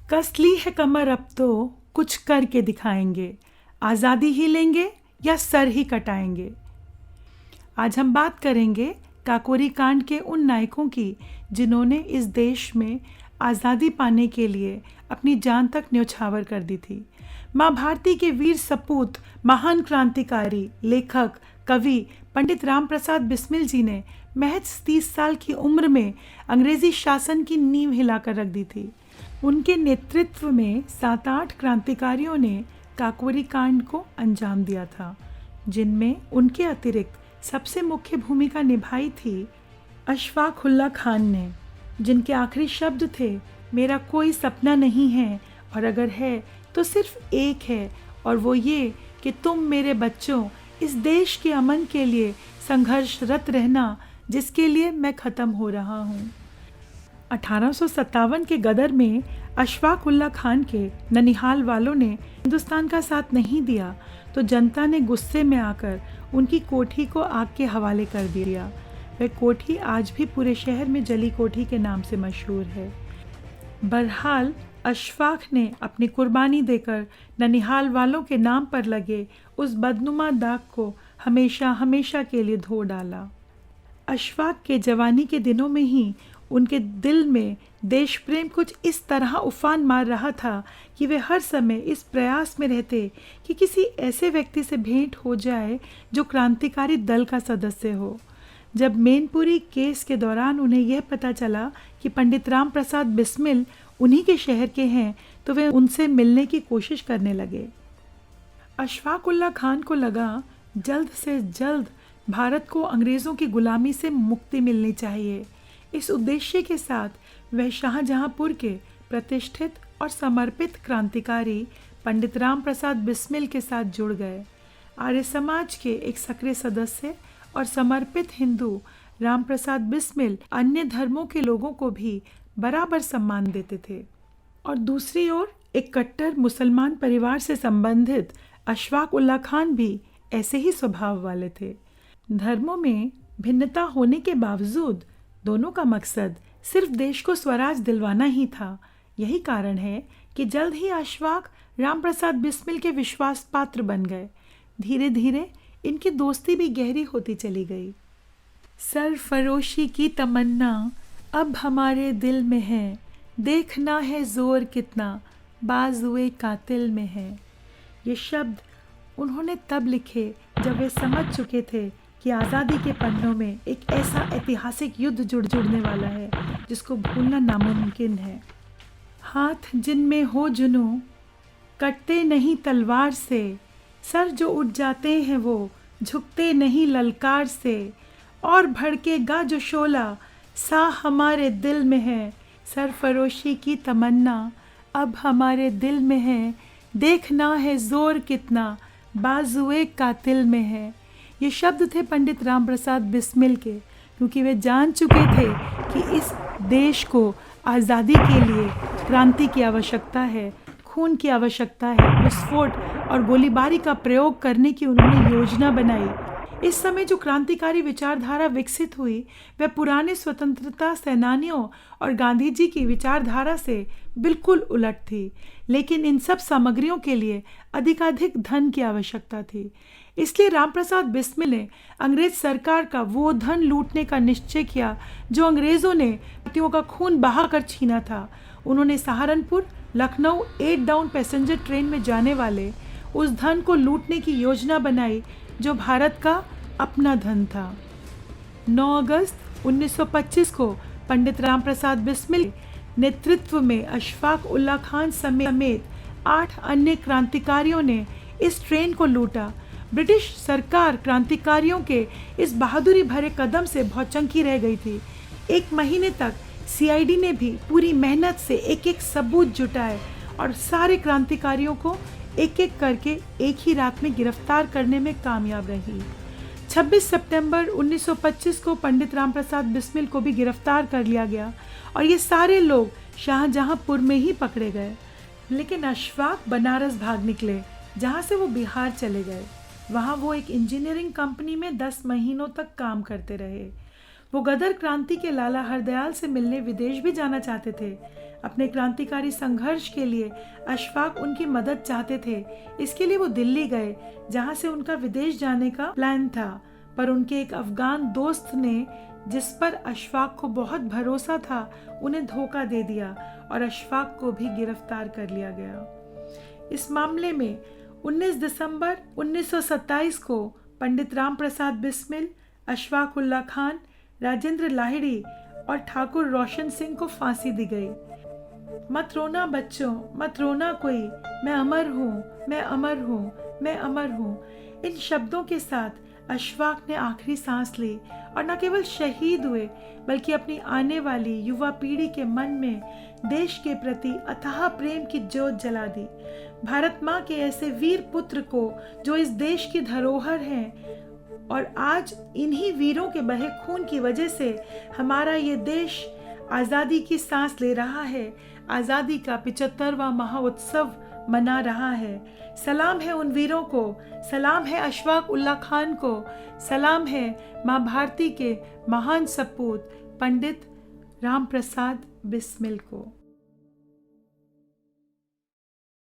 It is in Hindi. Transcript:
कस ली है कमर, अब तो कुछ करके दिखाएंगे। आज़ादी ही लेंगे या सर ही कटाएंगे। आज हम बात करेंगे काकोरी कांड के उन नायकों की जिन्होंने इस देश में आज़ादी पाने के लिए अपनी जान तक न्यौछावर कर दी थी। माँ भारती के वीर सपूत, महान क्रांतिकारी, लेखक, कवि पंडित राम प्रसाद बिस्मिल जी ने महज 30 साल की उम्र में अंग्रेजी शासन की नींव हिलाकर रख दी थी। उनके नेतृत्व में 7-8 क्रांतिकारियों ने काकोरी कांड को अंजाम दिया था, जिनमें उनके अतिरिक्त सबसे मुख्य भूमिका निभाई थी अशफाक उल्लाह खान ने, जिनके आखिरी शब्द थे, मेरा कोई सपना नहीं है और अगर है तो सिर्फ एक है, और वो ये कि तुम मेरे बच्चों इस देश के अमन के लिए संघर्षरत रहना, जिसके लिए मैं ख़त्म हो रहा हूँ। 1857 के गदर में अशफाक उल्लाह खान के ननिहाल वालों ने हिंदुस्तान का साथ नहीं दिया तो जनता ने गुस्से में आकर उनकी कोठी को आग के हवाले कर दिया। वह कोठी आज भी पूरे शहर में जली कोठी के नाम से मशहूर है। बहरहाल अशफाक ने अपनी कुर्बानी देकर ननिहाल वालों के नाम पर लगे उस बदनुमा दाग को हमेशा हमेशा के लिए धो डाला। अशफाक के जवानी के दिनों में ही उनके दिल में देश प्रेम कुछ इस तरह उफान मार रहा था कि वे हर समय इस प्रयास में रहते कि किसी ऐसे व्यक्ति से भेंट हो जाए जो क्रांतिकारी दल का सदस्य हो। जब मैनपुरी केस के दौरान उन्हें यह पता चला कि पंडित राम प्रसाद बिस्मिल उन्हीं के शहर के हैं तो वे उनसे मिलने की कोशिश करने लगे। अशफाक उल्लाह खान को लगा जल्द से जल्द भारत को अंग्रेज़ों की गुलामी से मुक्ति मिलनी चाहिए। इस उद्देश्य के साथ वह शाहजहांपुर के प्रतिष्ठित और समर्पित क्रांतिकारी पंडित राम प्रसाद बिस्मिल के साथ जुड़ गए। आर्य समाज के एक सक्रिय सदस्य और समर्पित हिंदू राम प्रसाद बिस्मिल अन्य धर्मों के लोगों को भी बराबर सम्मान देते थे, और दूसरी ओर एक कट्टर मुसलमान परिवार से संबंधित अशफाक उल्लाह खान भी ऐसे ही स्वभाव वाले थे। धर्मों में भिन्नता होने के बावजूद दोनों का मकसद सिर्फ देश को स्वराज दिलवाना ही था। यही कारण है कि जल्द ही अशफाक राम प्रसाद बिस्मिल के विश्वास पात्र बन गए। धीरे धीरे इनकी दोस्ती भी गहरी होती चली गई। सरफरोशी की तमन्ना अब हमारे दिल में है, देखना है जोर कितना बाजुए कातिल में है। ये शब्द उन्होंने तब लिखे जब वे समझ चुके थे कि आज़ादी के पन्नों में एक ऐसा ऐतिहासिक युद्ध जुड़ने वाला है जिसको भूलना नामुमकिन है। हाथ जिनमें हो जुनूं कटते नहीं तलवार से, सर जो उठ जाते हैं वो झुकते नहीं ललकार से, और भड़केगा जो शोला सा हमारे दिल में है। सरफरोशी की तमन्ना अब हमारे दिल में है, देखना है जोर कितना बाजुए कातिल में है। ये शब्द थे पंडित राम प्रसाद बिस्मिल के, क्योंकि वे जान चुके थे कि इस देश को आज़ादी के लिए क्रांति की आवश्यकता है, खून की आवश्यकता है। विस्फोट और गोलीबारी का प्रयोग करने की उन्होंने योजना बनाई। इस समय जो क्रांतिकारी विचारधारा विकसित हुई वह पुराने स्वतंत्रता सेनानियों और गांधी जी की विचारधारा से बिल्कुल उलट थी, लेकिन इन सब सामग्रियों के लिए अधिकाधिक धन की आवश्यकता थी। इसलिए रामप्रसाद बिस्मिल ने अंग्रेज सरकार का वो धन लूटने का निश्चय किया जो अंग्रेजों ने भारतीयों का खून बहाकर छीना था। उन्होंने Saharanpur Lucknow 8 down passenger train में जाने वाले उस धन को लूटने की योजना बनाई जो भारत का अपना धन था। 9 अगस्त 1925 को पंडित राम प्रसाद बिस्मिल नेतृत्व में अशफाक उल्लाह खान समेत 8 अन्य क्रांतिकारियों ने इस ट्रेन को लूटा। ब्रिटिश सरकार क्रांतिकारियों के इस बहादुरी भरे कदम से भौचंकी रह गई थी। 1 महीने तक सीआईडी ने भी पूरी मेहनत से एक सबूत जुटाए और सारे क्रांतिकारियों को एक एक करके एक ही रात में गिरफ्तार करने में कामयाब रही। 26 सितंबर 1925 को पंडित राम प्रसाद बिस्मिल को भी गिरफ्तार कर लिया गया और ये सारे लोग शाहजहांपुर में ही पकड़े गए। लेकिन अशफाक बनारस भाग निकले, जहाँ से वो बिहार चले गए। वहाँ वो एक इंजीनियरिंग कंपनी में 10 महीनों तक काम करते रहे। वो गदर क्रांति के लाला हरदयाल से मिलने विदेश भी जाना चाहते थे। अपने क्रांतिकारी संघर्ष के लिए अशफाक उनकी मदद चाहते थे। इसके लिए वो दिल्ली गए, जहां से उनका विदेश जाने का प्लान था। पर उनके एक अफगान दोस्त ने, जिस पर अशफाक को बहुत भरोसा था, उन्हें धोखा दे दिया और अशफाक को भी गिरफ्तार कर लिया गया। इस मामले में 19 दिसंबर 1927 को पंडित राम प्रसाद बिस्मिल, अशफाक उल्ला खान, राजेंद्र लाहिड़ी और ठाकुर रोशन सिंह को फांसी दी गई। मत रोना बच्चों, मत रोना कोई, मैं अमर हूँ, मैं अमर हूँ, मैं अमर हूँ। इन शब्दों के साथ अशफाक ने आखिरी सांस ली और न केवल शहीद हुए, बल्कि अपनी आने वाली युवा पीढ़ी के मन में देश के प्रति अथाह प्रेम की ज्योत जला दी। भारत माँ के ऐसे वीर पुत्र को, जो इस देश की धरोहर हैं, और आज इन्हीं वीरों के बहे खून की वजह से हमारा ये देश आज़ादी की सांस ले रहा है, आज़ादी का 75वां महाउत्सव मना रहा है। सलाम है उन वीरों को, सलाम है अशफाक उल्ला खान को, सलाम है माँ भारती के महान सपूत पंडित राम प्रसाद बिस्मिल को।